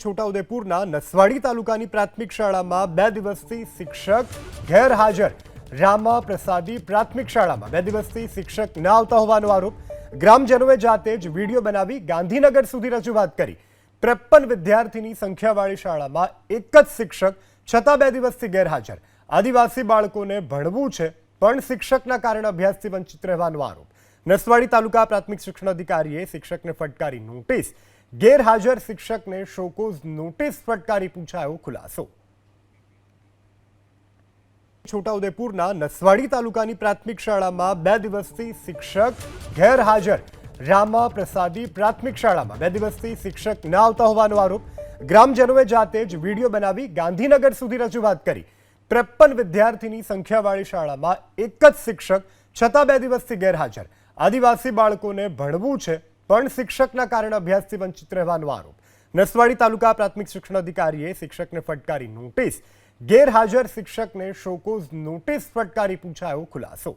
છોટાઉદેપુરના નસવાડી તાલુકાની પ્રાથમિક શાળામાં 2 દિવસથી શિક્ષક ગેરહાજર। રામા પ્રસાદી પ્રાથમિક શાળામાં 2 દિવસથી શિક્ષક ન આવતા હોવાનો આરોપ। ગ્રામજનોએ જાતે જ વિડીયો બનાવી ગાંધીનગર સુધી રજૂઆત કરી। 53 વિદ્યાર્થીની સંખ્યાવાળી શાળામાં એક જ શિક્ષક છતાં 2 દિવસથી ગેરહાજર। આદિવાસી બાળકોને ભણવું છે પણ શિક્ષકના કારણે અભ્યાસથી વંચિત રહેવાનો આરોપ। નસવાડી તાલુકા પ્રાથમિક શિક્ષણ અધિકારીએ શિક્ષકને ફટકારી નોટિસ। ગેરહાજર શિક્ષકને શોકોઝ નોટિસ ફટકારી પૂછાયો ખુલાસો। છોટાઉદેપુરના નસવાડી તાલુકાની પ્રાથમિક શાળામાં 2 દિવસથી શિક્ષક ગેરહાજર। રામા પ્રસાદી પ્રાથમિક શાળામાં 2 દિવસથી શિક્ષક ન આવતા હોવાનો આરોપ। ગ્રામજનોએ જાતે જ વિડીયો બનાવી ગાંધીનગર સુધી રજૂઆત કરી। 53 વિદ્યાર્થીની સંખ્યાવાળી શાળામાં એક જ શિક્ષક છતાં 2 દિવસથી ગેરહાજર। આદિવાસી બાળકોને ભણવું છે પણ શિક્ષકના કારણે અભ્યાસથી વંચિત રહેવાનો આરોપ। નસવાડી તાલુકા પ્રાથમિક શિક્ષણ અધિકારીએ શિક્ષકને ફટકારી નોટિસ। ગેરહાજર શિક્ષકને શોકોઝ નોટિસ ફટકારી પૂછાયો ખુલાસો।